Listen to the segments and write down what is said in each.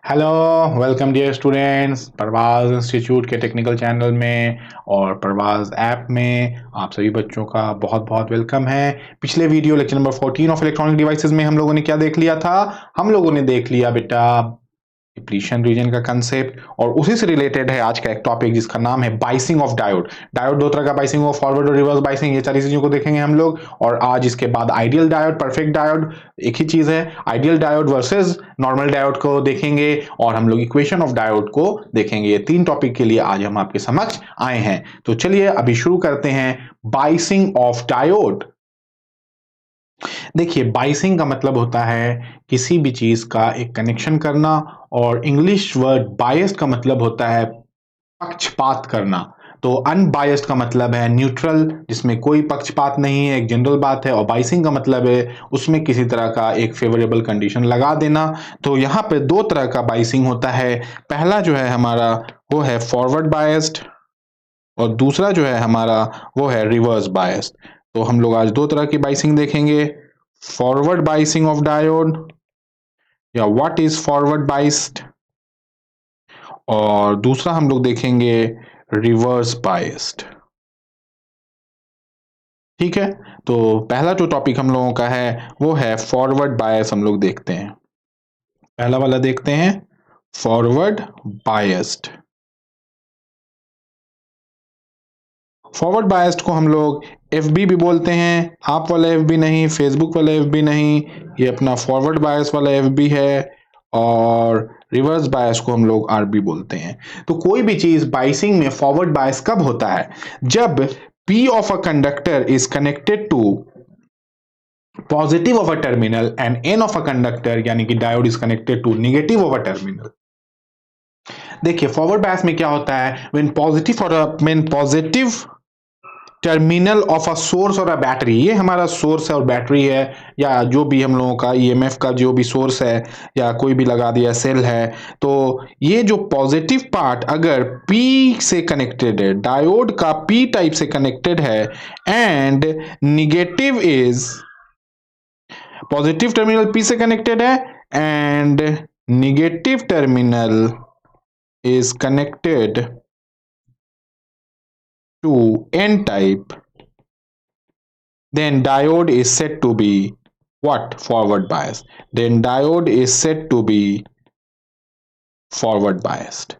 Hello, welcome dear students Parwaz institute के technical channel में और परवाज़ ऐप में आप सभी बच्चों का बहुत बहुत वेलकम है। पिछले video lecture number 14 of electronic devices में हम लोगों ने क्या देख लिया था? हम लोगों ने देख लिया बेटा डिप्लीशन रीजन का कंसेप्ट, और उसी से रिलेटेड है आज का एक टॉपिक जिसका नाम है बाइसिंग ऑफ डायोड। डायोड दो तरह का बाइसिंग हो, फॉरवर्ड और रिवर्स बाइसिंग, ये सारी चीजों को देखेंगे हम लोग। और आज इसके बाद आइडियल डायोड, परफेक्ट डायोड, एक ही चीज है। Ideal diode versus normal diode को देखेंगे और हम लोग इक्वेशन ऑफ डायोड को देखेंगे। ये तीन टॉपिक के लिए आज हम आपके समक्ष आए हैं। तो चलिए अभी शुरू करते हैं बाइसिंग ऑफ डायोड। देखिए, बाइसिंग का मतलब होता है किसी भी चीज का एक कनेक्शन करना, और इंग्लिश वर्ड बायस्ड का मतलब होता है पक्षपात करना। तो अनबायस्ड का मतलब है न्यूट्रल, जिसमें कोई पक्षपात नहीं है, एक जनरल बात है। और बाइसिंग का मतलब है उसमें किसी तरह का एक फेवरेबल कंडीशन लगा देना। तो यहाँ पे दो तरह का बाइसिंग होता है। पहला जो है हमारा वो है फॉरवर्ड बायस्ड, और दूसरा जो है हमारा वो है रिवर्स बायस्ड। तो हम लोग आज दो तरह की बाइसिंग देखेंगे, फॉरवर्ड बाइसिंग ऑफ डायोड या व्हाट इज फॉरवर्ड बाइस्ड, और दूसरा हम लोग देखेंगे रिवर्स बाइस्ड। ठीक है, तो पहला जो टॉपिक हम लोगों का है वो है फॉरवर्ड बायस। हम लोग देखते हैं, पहला वाला देखते हैं, फॉरवर्ड बायस्ड। फॉरवर्ड बायस्ड को हम लोग एफबी भी बोलते हैं। आप वाला एफबी नहीं, फेसबुक वाला एफबी नहीं, ये अपना फॉरवर्ड बायस वाला एफबी है। और रिवर्स बायस को हम लोग आरबी बोलते हैं। तो कोई भी चीज बाइसिंग में फॉरवर्ड बायस कब होता है? जब P of a conductor is connected to positive of a terminal and N of a conductor यानी कि diode is connected to negative of a terminal। देखिए, फॉरवर्ड बायस में क्या होता है, when positive terminal of a source और a battery, ये हमारा सोर्स है और बैटरी है, या जो भी हम लोगों का ईएमएफ का जो भी सोर्स है या कोई भी लगा दिया सेल है। तो ये जो पॉजिटिव पार्ट अगर पी से कनेक्टेड है, डायोड का पी टाइप से कनेक्टेड है, and negative is, positive terminal P से कनेक्टेड है and negative terminal is connected to N type, then diode is said to be what? Forward bias. Then diode is said to be forward biased।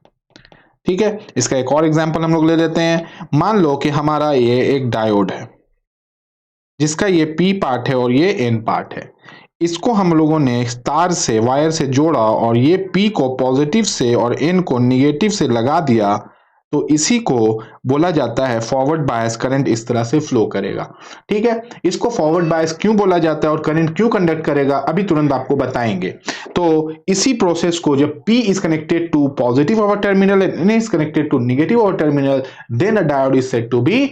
ठीक है, इसका एक और example हम लोग ले लेते हैं। मान लो कि हमारा ये एक डायोड है जिसका ये P पार्ट है और ये N पार्ट है। इसको हम लोगों ने तार से, वायर से जोड़ा और ये P को पॉजिटिव से और N को निगेटिव से लगा दिया। तो इसी को बोला जाता है फॉरवर्ड बायस। करंट इस तरह से फ्लो करेगा। ठीक है, इसको फॉरवर्ड बायस क्यों बोला जाता है और करंट क्यों कंडक्ट करेगा अभी तुरंत आपको बताएंगे। तो इसी प्रोसेस को जब P is connected to positive of a terminal and N is connected to negative of a terminal, then a diode is said to be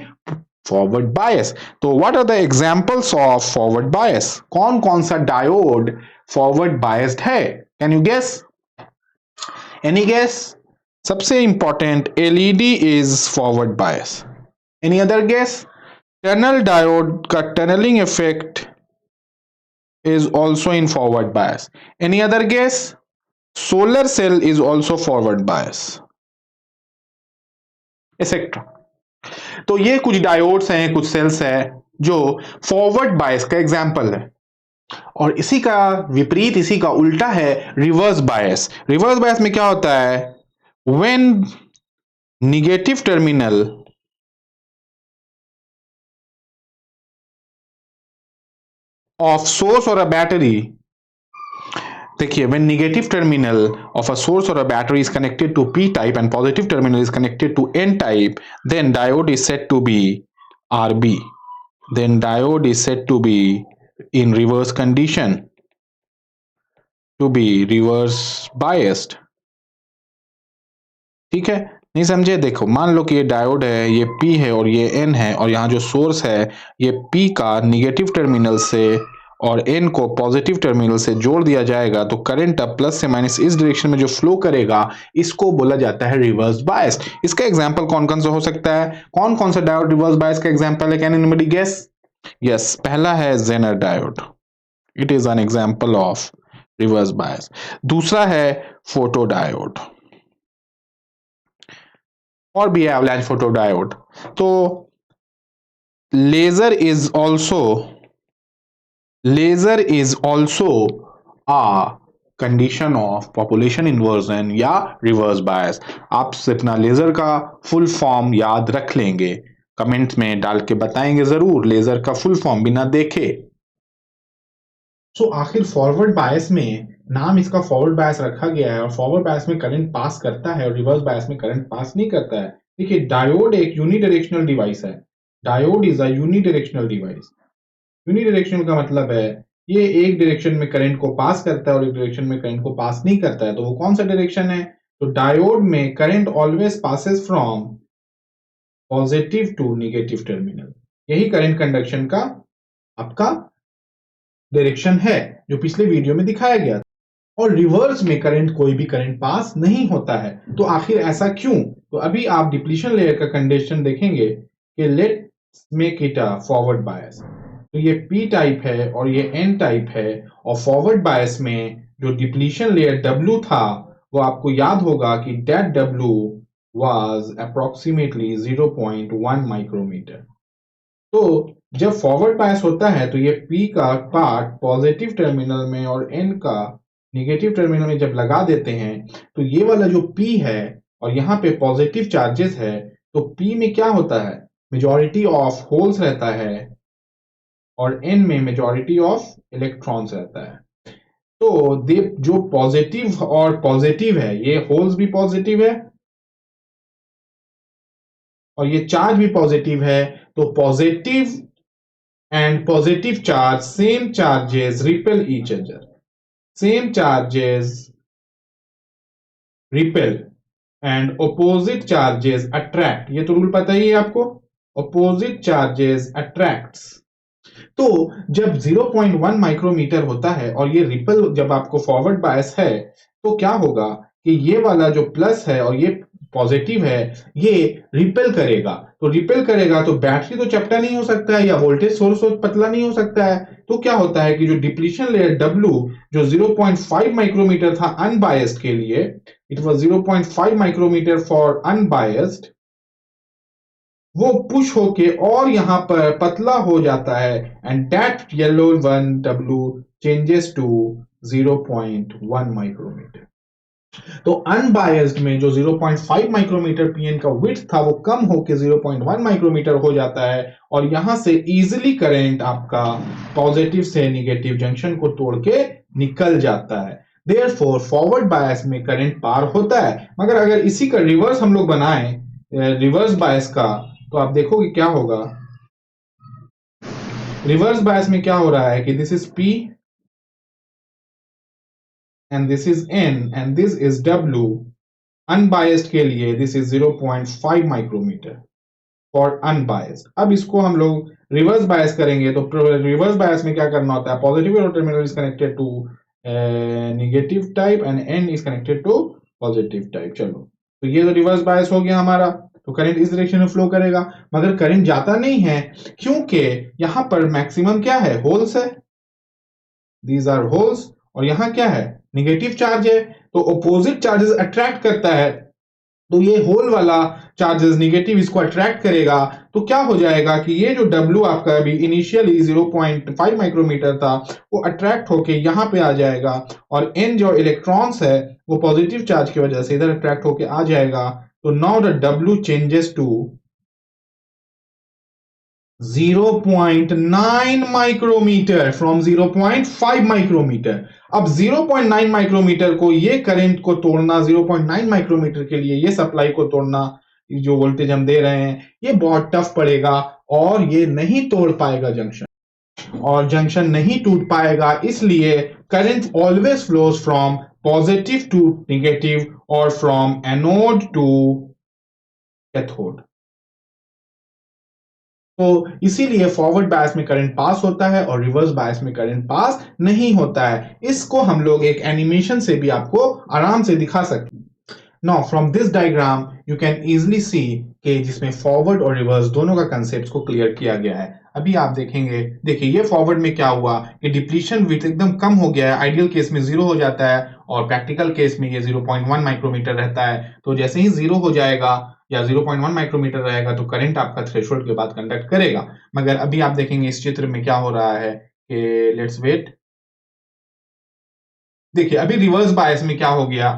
forward bias. तो what are the examples of forward bias? कौन कौन सा diode forward biased है? Can you guess? Any guess? सबसे important, LED is forward bias. Any other guess? Tunnel diode का tunneling effect is also in forward bias. Any other guess? Solar cell is also forward bias, etcetera. तो ये कुछ diodes हैं, कुछ sales हैं जो forward bias का example है। और इसी का विपरीत, इसी का उल्टा है रिवर्स बायस। रिवर्स बायस में क्या होता है, when negative terminal of source और अ बैटरी, देखिए, when negative terminal of a source or a battery is connected to P type and positive terminal is connected to N type, then diode is said to be RB। Then diode is said to be in reverse condition, to be reverse biased। ठीक है, नहीं समझे? देखो, मान लो कि ये diode है, ये P है और ये N है, और यहाँ जो सोर्स है ये P का निगेटिव टर्मिनल से और N को पॉजिटिव टर्मिनल से जोड़ दिया जाएगा। तो करंट अब प्लस से माइनस इस डायरेक्शन में जो फ्लो करेगा इसको बोला जाता है रिवर्स बायस। इसका एग्जांपल कौन कौन सा हो सकता है? कौन कौन सा डायोड रिवर्स बायस का एग्जांपल है? Can anybody guess? यस, पहला है Zener diode. It is an example of reverse bias. दूसरा है फोटोडायोड, और भी है एवलांच फोटोडायोड। तो laser is also a condition of population inversion या रिवर्स बायस। आप अपना लेजर का फुल फॉर्म याद रख लेंगे, कमेंट्स में डाल के बताएंगे जरूर लेजर का फुल फॉर्म बिना देखे। आखिर फॉरवर्ड बायस में नाम इसका फॉरवर्ड बायस रखा गया है, और फॉरवर्ड बायस में करंट पास करता है और रिवर्स बायस में करंट पास नहीं करता है। देखिए, डायोड एक यूनिडायरेक्शनल डिवाइस है। Diode is a unidirectional device. Unidirectional का मतलब है ये एक डायरेक्शन में करंट को पास करता है और एक डायरेक्शन में करंट को पास नहीं करता है। तो वो कौन सा डायरेक्शन है? तो डायोड में current always passes from positive to negative terminal. यही करंट कंडक्शन का आपका डायरेक्शन है जो पिछले वीडियो में दिखाया गया था। और रिवर्स में करंट कोई भी करंट पास नहीं होता है। तो आखिर ऐसा क्यों? तो अभी आप डिप्लीशन लेयर का कंडीशन देखेंगे कि let's make it a forward bias. तो ये पी टाइप है और ये एन टाइप है, और फॉरवर्ड बायस में जो डिप्लीशन लेयर डब्ल्यू था वो आपको याद होगा कि that W was approximately 0.1 micrometre. तो जब फॉरवर्ड बायस होता है तो ये P का पार्ट पॉजिटिव टर्मिनल में और N का निगेटिव टर्मिनल में जब लगा देते हैं तो ये वाला जो P है और यहाँ पे पॉजिटिव चार्जेस है, तो P में क्या होता है? मेजॉरिटी ऑफ होल्स रहता है और N में मेजॉरिटी ऑफ इलेक्ट्रॉन्स रहता है। तो जो पॉजिटिव और पॉजिटिव है, ये होल्स भी पॉजिटिव है और ये चार्ज भी पॉजिटिव है। तो positive and positive charge, same charges repel each other. Same charges repel and opposite charges attract. ये तो रूल पता ही है आपको, opposite charges attracts. तो जब 0.1 माइक्रोमीटर होता है और ये रिपल जब आपको फॉरवर्ड बायस है, तो क्या होगा कि ये वाला जो प्लस है और ये पॉजिटिव है, ये रिपेल करेगा। तो रिपेल करेगा तो बैटरी तो चपटा नहीं हो सकता है या वोल्टेज सोर्स पतला नहीं हो सकता है। तो क्या होता है कि जो डिप्लीशन लेयर W जो 0.5 माइक्रोमीटर था अनबायस्ड के लिए, it was 0.5 micrometre for unbiased, वो पुश होके और यहां पर पतला हो जाता है and that yellow one W changes to 0.1 micrometre. तो अनबायस्ड में जो 0.5 माइक्रोमीटर पीएन का विड्थ था वो कम होकर 0.1 माइक्रोमीटर हो जाता है और यहां से इजीली करंट आपका पॉजिटिव से नेगेटिव जंक्शन को तोड़ के निकल जाता है। देयरफॉर फॉरवर्ड बायस में करंट पार होता है। मगर अगर इसी का रिवर्स हम लोग बनाएं रिवर्स बायस का, तो आप देखोगे क्या होगा। रिवर्स बायस में क्या हो रहा है कि this is P and this is N and this is W. Unbiased के लिए this is 0.5 micrometre for unbiased. अब इसको हम लोग रिवर्स बायस करेंगे तो रिवर्स बायस में क्या करना होता है? Positive terminal is connected to negative type and N is connected to positive type. चलो, तो ये तो रिवर्स बायस हो गया हमारा। तो करंट इस डायरेक्शन में फ्लो करेगा, मगर करंट जाता नहीं है क्योंकि यहां पर मैक्सिमम क्या है? होल्स है, दीज आर होल्स, और यहां क्या है? नेगेटिव चार्ज है। तो ऑपोजिट चार्जेस अट्रैक्ट करता है, तो ये होल वाला चार्जेस नेगेटिव इसको अट्रैक्ट करेगा। तो क्या हो जाएगा कि ये जो W आपका अभी इनिशियली 0.5 माइक्रोमीटर था वो अट्रैक्ट होके यहां पे आ जाएगा, और N जो इलेक्ट्रॉन्स है वो पॉजिटिव चार्ज की वजह से इधर अट्रैक्ट होके आ जाएगा। तो now the W changes to 0.9 micrometre from 0.5 micrometre. अब 0.9 माइक्रोमीटर को ये करंट को तोड़ना, 0.9 माइक्रोमीटर के लिए ये सप्लाई को तोड़ना, जो वोल्टेज हम दे रहे हैं, ये बहुत टफ पड़ेगा और ये नहीं तोड़ पाएगा जंक्शन, और जंक्शन नहीं टूट पाएगा। इसलिए current always flows from positive to negative और फ्रॉम एनोड टू कैथोड। तो इसीलिए फॉरवर्ड बायस में करंट पास होता है और रिवर्स बायस में करंट पास नहीं होता है। इसको हम लोग एक एनिमेशन से भी आपको आराम से दिखा सकते हैं। Now from this diagram you can easily see कि जिसमें फॉरवर्ड और रिवर्स दोनों का कंसेप्ट को क्लियर किया गया है। अभी आप देखेंगे, देखिए ये फॉरवर्ड में क्या हुआ कि डिप्लीशन विड्थ एकदम कम हो गया है, आइडियल केस में 0 हो जाता है और प्रैक्टिकल केस में ये 0.1 माइक्रोमीटर रहता है। तो जैसे ही 0 हो जाएगा या 0.1 माइक्रोमीटर रहेगा तो करंट आपका थ्रेशोल्ड के बाद कंडक्ट करेगा। मगर अभी आप देखेंगे इस चित्र में क्या हो रहा है कि लेट्स वेट। देखिए अभी रिवर्स बायस में क्या हो गया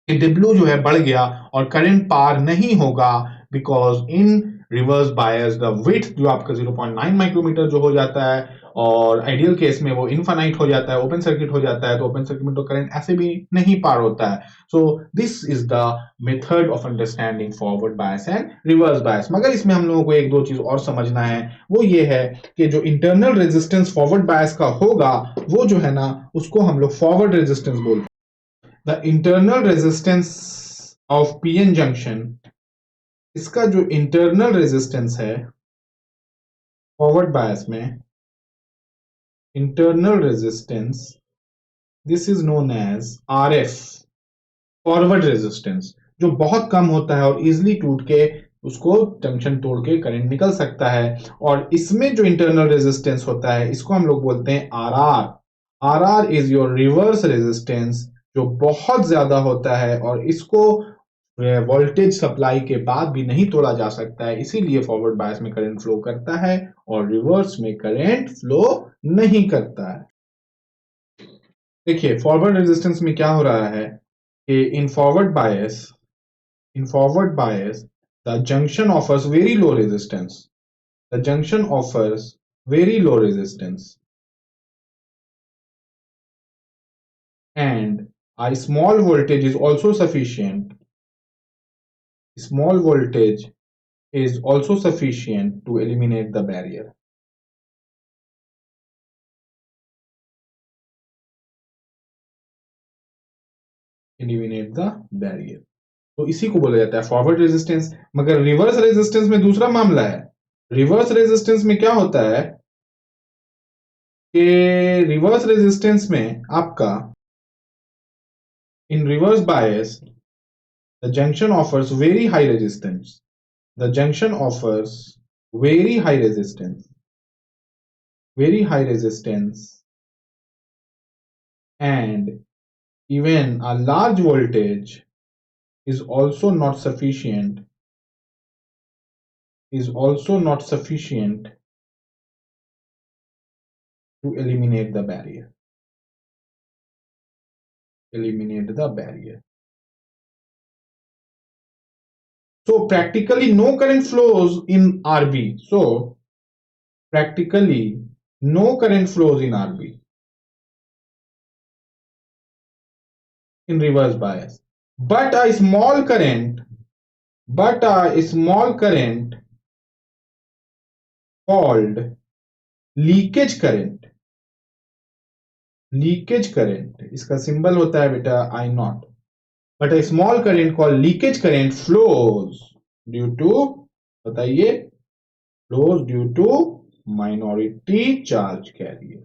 कि W जो है बढ़ गया और करंट पार नहीं होगा, because in reverse bias the width जो आपका 0.9 माइक्रोमीटर जो हो जाता है और आइडियल केस में वो इनफाइनाइट हो जाता है, ओपन सर्किट हो जाता है। तो ओपन सर्किट में तो करंट ऐसे भी नहीं पार होता है। So this is the method of understanding forward bias and reverse bias. मगर इसमें हम लोगों को एक दो चीज और समझना है, वो ये है कि जो इंटरनल रेजिस्टेंस फॉरवर्ड बायस का होगा वो जो है ना उसको हम लोग फॉरवर्ड रेजिस्टेंस बोलते हैं। The internal resistance of PN junction, इसका जो इंटरनल रेजिस्टेंस है फॉरवर्ड बायस में, internal resistance, this is known as RF, forward resistance, जो बहुत कम होता है और इजिली टूट के उसको जंक्शन तोड़ के करंट निकल सकता है। और इसमें जो इंटरनल रेजिस्टेंस होता है इसको हम लोग बोलते हैं RR। RR is your reverse resistance, जो बहुत ज्यादा होता है और इसको वोल्टेज सप्लाई के बाद भी नहीं तोड़ा जा सकता है, इसीलिए फॉरवर्ड बायस में करंट फ्लो करता है और रिवर्स में करंट फ्लो नहीं करता है। देखिए फॉरवर्ड रेजिस्टेंस में क्या हो रहा है कि इन forward bias the junction offers very low resistance, the junction offers very low resistance and a small voltage is also sufficient. Small voltage is also sufficient to eliminate the barrier. Eliminate the barrier. तो इसी को बोला जाता है forward resistance. मगर reverse resistance में दूसरा मामला है। रिवर्स रेजिस्टेंस में क्या होता है कि रिवर्स रेजिस्टेंस में आपका in reverse bias the junction offers very high resistance. The junction offers very high resistance, and even a large voltage is also not sufficient, to eliminate the barrier. So practically no current flows in RB. So practically no current flows in RB in reverse bias, but a small current called leakage current, इसका symbol होता है बेटा I not, but a small current called leakage current flows due to, बताइए, flows due to minority charge carrier.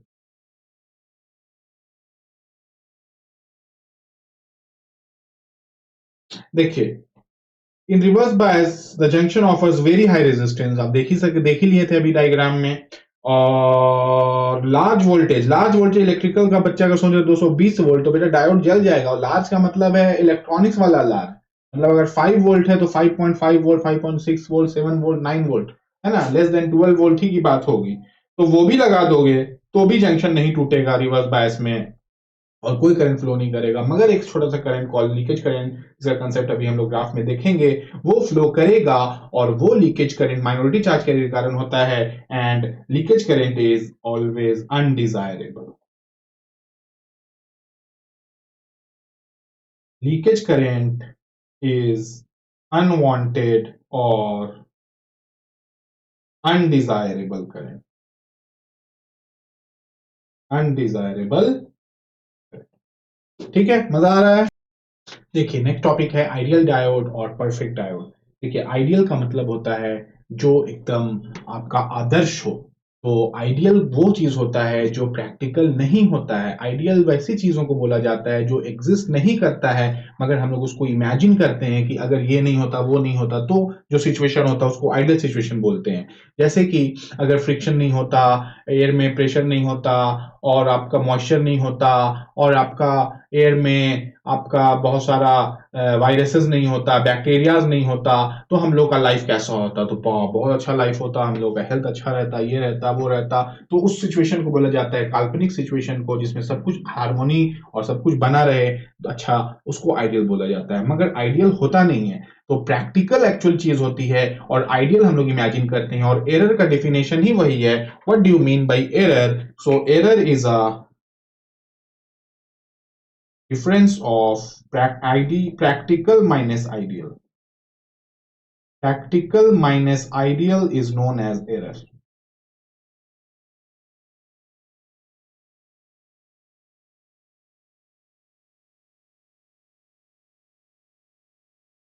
देखिए in reverse bias the junction offers very high resistance, आप देख ही लिए थे अभी डायग्राम में, और लार्ज वोल्टेज इलेक्ट्रिकल का बच्चा अगर सोच रहे 220 वोल्ट तो बेटा डायोड जल जाएगा। और लार्ज का मतलब है इलेक्ट्रॉनिक्स वाला लार्ज, मतलब अगर 5 वोल्ट है तो 5.5 वोल्ट, 5.6 वोल्ट, 7 वोल्ट, 9 वोल्ट, है ना, लेस देन 12 वोल्ट ही की बात होगी। तो वो भी लगा दोगे तो भी जंक्शन नहीं टूटेगा रिवर्स बायस में और कोई करंट फ्लो नहीं करेगा। मगर एक छोटा सा करंट कॉल लीकेज करंट, इसका कंसेप्ट अभी हम लोग ग्राफ में देखेंगे, वो फ्लो करेगा और वो लीकेज करंट माइनॉरिटी चार्ज के कारण होता है। And leakage current is always undesirable. Leakage current is unwanted और अनडिजायरेबल करंट, ठीक है, मजा आ रहा है। देखिए नेक्स्ट टॉपिक है आइडियल डायोड और परफेक्ट डायोड। देखिए आइडियल का मतलब होता है जो एकदम आपका आदर्श हो, तो आइडियल वो चीज होता है जो प्रैक्टिकल नहीं होता है। आइडियल वैसी चीजों को बोला जाता है जो एग्जिस्ट नहीं करता है, मगर हम लोग उसको इमेजिन करते हैं कि अगर ये नहीं होता, वो नहीं होता, तो जो सिचुएशन होता है उसको आइडियल सिचुएशन बोलते हैं। जैसे कि अगर फ्रिक्शन नहीं होता, एयर में प्रेशर नहीं होता, और आपका मॉइस्चर नहीं होता, और आपका एयर में आपका बहुत सारा वायरसेस नहीं होता, बैक्टीरियाज नहीं होता, तो हम लोग का लाइफ कैसा होता? तो बहुत अच्छा लाइफ होता, हम लोग का हेल्थ अच्छा रहता, ये रहता, वो रहता। तो उस सिचुएशन को बोला जाता है, काल्पनिक सिचुएशन को, जिसमें सब कुछ हार्मोनी और सब कुछ बना रहे, तो अच्छा, उसको आइडियल बोला जाता है। मगर आइडियल होता नहीं है। तो प्रैक्टिकल एक्चुअल चीज होती है, और आइडियल हम लोग इमेजिन करते हैं। और एरर का डेफिनेशन ही वही है। What do you mean by error? So error is a difference of practical minus ideal. Practical minus ideal is known as error.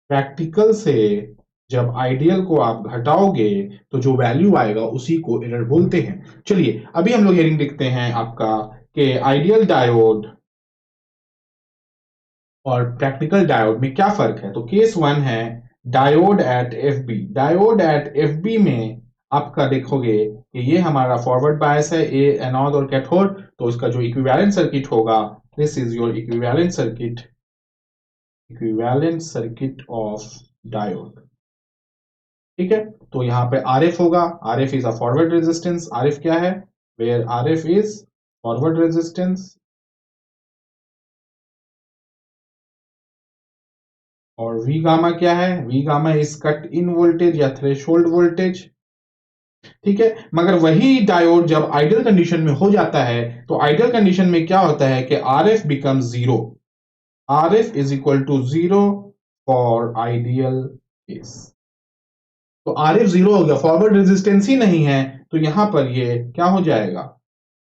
Practical से जब आइडियल को आप घटाओगे तो जो वैल्यू आएगा उसी को एरर बोलते हैं। चलिए अभी हम लोग हेडिंग लिखते हैं आपका कि आइडियल डायोड और प्रैक्टिकल डायोड में क्या फर्क है। तो केस वन है diode at F B. Diode at F B में आपका देखोगे कि ये हमारा फॉरवर्ड बायस है, ए एनोड और कैथोड। तो इसका जो इक्विवेलेंट सर्किट होगा, this is your equivalent circuit of diode. ठीक है, तो यहाँ पे आर एफ होगा। R F is a forward resistance. R F क्या है? Where R F is forward resistance. और वी गामा क्या है? V gamma is cut in voltage या थ्रेशोल्ड वोल्टेज। ठीक है, मगर वही डायोड जब आइडियल कंडीशन में हो जाता है, तो आइडियल कंडीशन में क्या होता है कि R F become zero. R F is equal to zero for ideal case. तो आर एफ जीरो हो गया, फॉरवर्ड रेजिस्टेंस ही नहीं है, तो यहां पर ये क्या हो जाएगा?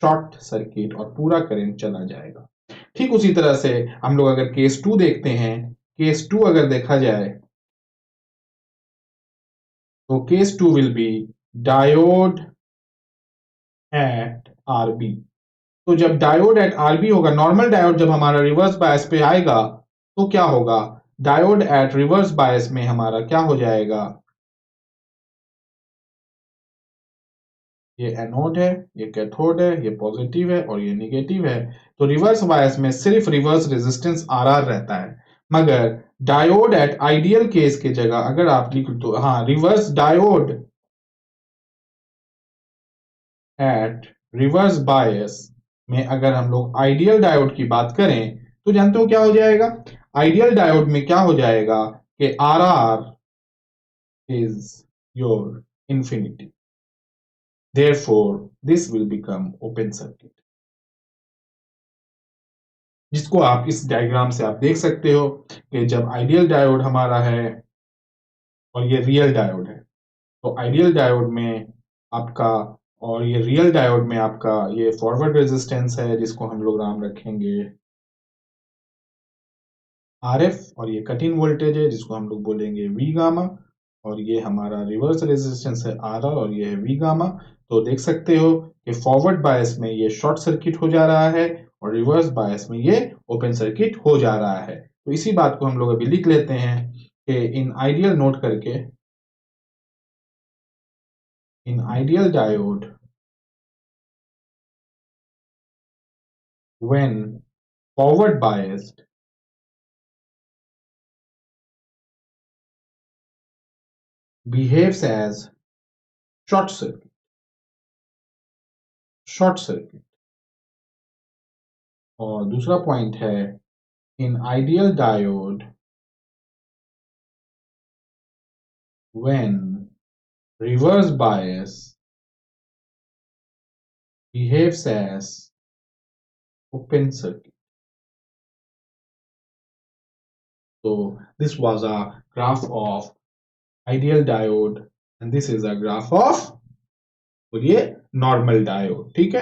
शॉर्ट सर्किट, और पूरा करंट चला जाएगा। ठीक उसी तरह से हम लोग अगर केस टू देखते हैं, केस टू अगर देखा जाए, तो case two will be diode at RB. तो जब डायोड एट आरबी होगा, नॉर्मल डायोड जब हमारा रिवर्स बायस पे आएगा, तो क्या होगा? डायोड एट रिवर्स बायस में हमारा क्या हो जाएगा? ये एनोड है, ये कैथोड है, ये पॉजिटिव है और ये निगेटिव है। तो रिवर्स बायस में सिर्फ रिवर्स रेजिस्टेंस आर आर रहता है। मगर डायोड एट आइडियल केस के जगह अगर आप लिख दो, हाँ, reverse diode at reverse bias में अगर हम लोग आइडियल डायोड की बात करें, तो जानते हो क्या हो जाएगा? आइडियल डायोड में क्या हो जाएगा कि R R is your infinity, therefore this will become open circuit। जिसको आप इस डायग्राम से आप देख सकते हो कि जब आइडियल डायोड हमारा है और ये रियल डायोड है, तो आइडियल डायोड में आपका और ये रियल डायोड में आपका ये फॉरवर्ड रेजिस्टेंस है, जिसको हम लोग नाम रखेंगे आर एफ, और ये कट इन वोल्टेज है जिसको हम लोग बोलेंगे वी गामा, और ये हमारा रिवर्स रेजिस्टेंस है आर आर, और ये है वी गामा। तो देख सकते हो कि फॉरवर्ड बायस में ये शॉर्ट सर्किट हो जा रहा है, और रिवर्स बायस में ये ओपन सर्किट हो जा रहा है। तो इसी बात को हम लोग अभी लिख लेते हैं कि इन आइडियल नोट करके, in ideal diode when forward biased behaves as short circuit, short circuit. और दूसरा पॉइंट है in ideal diode when reverse bias behaves as open circuit। So this was a graph of ideal diode and this is a graph of बोलिए normal diode. ठीक है,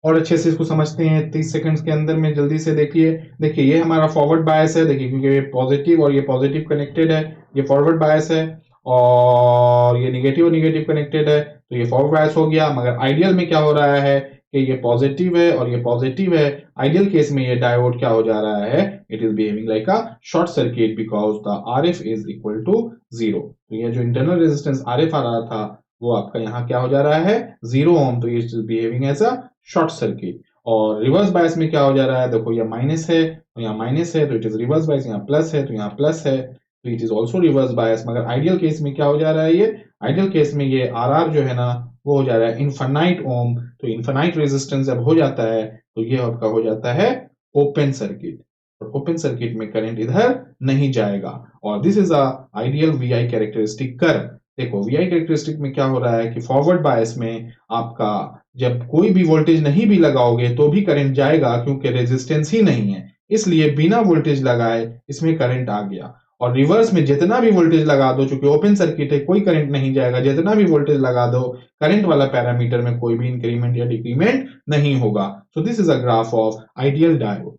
और अच्छे से इसको समझते हैं 30 सेकंड्स के अंदर में। जल्दी से देखिए, देखिए ये हमारा फॉरवर्ड बायस है, देखिए क्योंकि ये पॉजिटिव और ये पॉजिटिव कनेक्टेड है, ये फॉरवर्ड बायस है, और ये निगेटिव कनेक्टेड है। तो ये फॉरवर्ड बायस हो गया। मगर आइडियल में क्या हो रहा है कि ये पॉजिटिव है और ये पॉजिटिव है। आइडियल केस में ये डायोड क्या हो जा रहा है, it is behaving like a short circuit because the RF is equal to 0। तो ये जो इंटरनल रेजिस्टेंस RF आ रहा था वो आपका यहाँ क्या हो जा रहा है 0 ओम, तो ये is behaving as a short circuit. और रिवर्स बायस में क्या हो जा रहा है, देखो ये माइनस है तो यहाँ माइनस है तो इट इज रिवर्स बायस, यहाँ प्लस है तो यहाँ प्लस है तो it is also reverse bias. मगर आइडियल केस में क्या हो जा रहा है, ये आइडियल केस में ये RR जो है ना वो हो जा रहा है इनफाइनाइट ओम। तो इनफाइनाइट रेजिस्टेंस जब हो जाता है तो ये आपका हो जाता है ओपन सर्किट, और ओपन सर्किट में करंट इधर नहीं जाएगा। और this is a ideal VI characteristic curve. देखो VI कैरेक्टरिस्टिक में क्या हो रहा है कि फॉरवर्ड बायस में आपका जब कोई भी वोल्टेज नहीं भी लगाओगे तो भी करंट जाएगा क्योंकि रेजिस्टेंस ही नहीं है, इसलिए बिना वोल्टेज लगाए इसमें करंट आ गया। और रिवर्स में जितना भी वोल्टेज लगा दो, चूंकि ओपन सर्किट है कोई करंट नहीं जाएगा, जितना भी वोल्टेज लगा दो करंट वाला पैरामीटर में कोई भी इंक्रीमेंट या डिक्रीमेंट नहीं होगा। So this is a graph of ideal diode.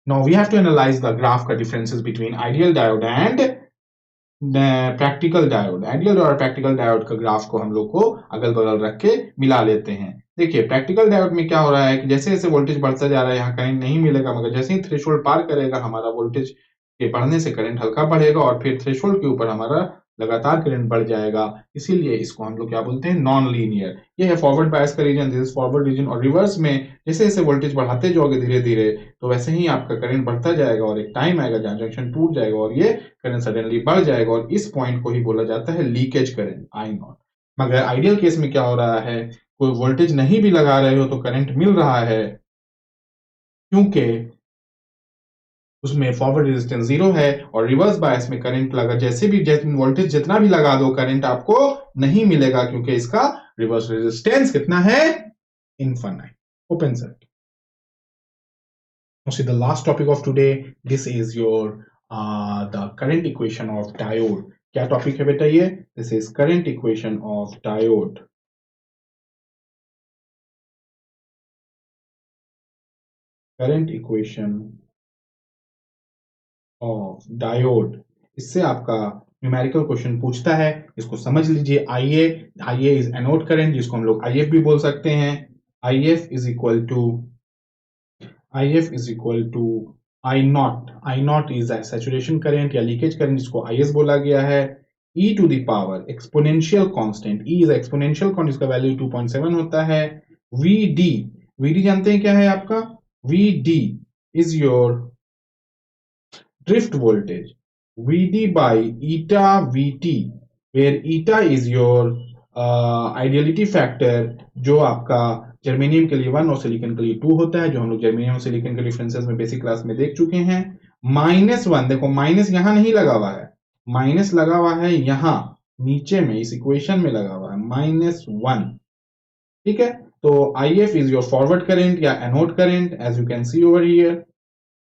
Now we have to analyze the graph का differences between ideal diode and practical diode. Ideal और प्रैक्टिकल डायोड का ग्राफ को हम लोग को अगल बगल रख के मिला लेते हैं। देखिए प्रैक्टिकल डायोड में क्या हो रहा है कि जैसे जैसे वोल्टेज बढ़ता जा रहा है यहाँ करंट नहीं मिलेगा, मगर जैसे ही थ्रेशोल्ड पार करेगा हमारा वोल्टेज के बढ़ने से करंट हल्का बढ़ेगा और फिर थ्रेशोल्ड के ऊपर हमारा लगातार करंट बढ़ जाएगा। इसीलिए इसको हम लोग क्या बोलते हैं, नॉन लीनियर। ये है फॉरवर्ड बायस का region, this is forward region. और रिवर्स में जैसे जैसे वोल्टेज बढ़ाते जाओगे धीरे धीरे तो वैसे ही आपका करंट बढ़ता जाएगा और एक टाइम आएगा जहां जंक्शन टूट जाएगा और ये करंट सडनली बढ़ जाएगा और इस पॉइंट को ही बोला जाता है लीकेज करंट, I0। मगर आइडियल केस में क्या हो रहा है, कोई वोल्टेज नहीं भी लगा रहे हो तो करंट मिल रहा है क्योंकि उसमें फॉरवर्ड रेजिस्टेंस 0 है। और रिवर्स बायस में करंट लगा जैसे भी वोल्टेज जितना भी लगा दो करंट आपको नहीं मिलेगा क्योंकि इसका रिवर्स रेजिस्टेंस कितना है, infinite, open circuit. Now see the last topic of today, this is your the current equation of diode। क्या टॉपिक है बेटा ये, this is current equation of diode। current equation of diode, इससे आपका numerical question पूछता है, इसको समझ लीजिए। IA इज एनोड करंट जिसको हम लोग IF भी बोल सकते हैं। IF is equal to I naught is saturation current या लीकेज करंट जिसको IS बोला गया है। e to the power exponential constant, e is exponential constant जिसका वैल्यू 2.7 होता है। VD जानते हैं क्या है आपका, VD is your drift voltage, VD by eta VT, where eta is your ideality factor जो आपका जर्मेनियम के लिए 1 और सिलिकॉन के लिए 2 होता है, जो हम लोग जर्मेनियम और सिलिकॉन के डिफरेंसेस में बेसिक क्लास में देख चुके हैं। -1, देखो माइनस यहां नहीं लगा हुआ है, माइनस लगा हुआ है यहां नीचे में इस इक्वेशन में लगा हुआ है -1, ठीक है। तो IF is your forward current या anode current as you can see over here.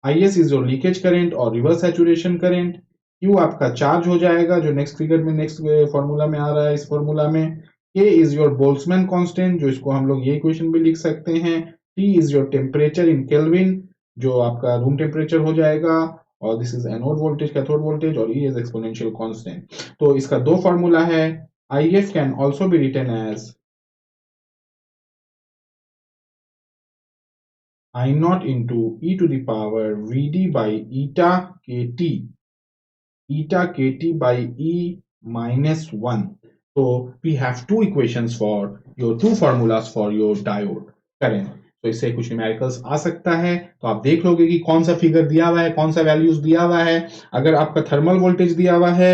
IS is your leakage current और रिवर्स सैचुरेशन करंट। Q आपका चार्ज हो जाएगा जो नेक्स्ट फिगर में नेक्स्ट फॉर्मूला में आ रहा है, इस फॉर्मूला में। K is your Boltzmann constant जो इसको हम लोग ये इक्वेशन भी लिख सकते हैं। T is your temperature in kelvin जो आपका रूम टेम्परेचर हो जाएगा, और this is anode voltage cathode voltage, और E इज एक्सपोनेंशियल कांस्टेंट। तो इसका दो फॉर्मूला है। IF can also be written as I0 into e to the power VD by eta KT by e minus 1. So we have two equations for your two formulas for your diode current. तो इससे कुछ numericals आ सकता है, तो आप देख लोगे कि कौन सा फिगर दिया हुआ है, कौन सा वैल्यूज दिया हुआ है। अगर आपका थर्मल वोल्टेज दिया हुआ है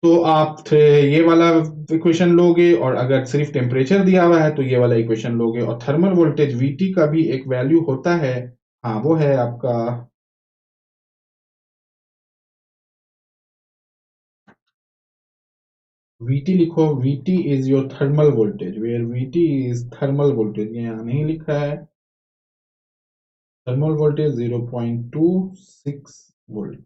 तो आप ये वाला इक्वेशन लोगे, और अगर सिर्फ टेम्परेचर दिया हुआ है तो ये वाला इक्वेशन लोगे। और थर्मल वोल्टेज VT का भी एक वैल्यू होता है, हाँ वो है आपका VT लिखो, VT is your thermal voltage, where VT is thermal voltage, ये यहाँ नहीं लिखा है। थर्मल वोल्टेज 0.26 वोल्ट,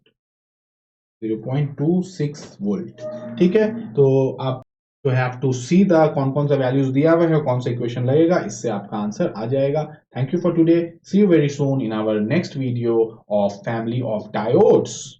0.26 वोल्ट, ठीक है। तो आप तो हैव टू सी द कौन कौन सा वैल्यूज दिया हुआ है, कौन सा इक्वेशन लगेगा, इससे आपका आंसर आ जाएगा। Thank you for today, see you very soon in our next video of family of diodes.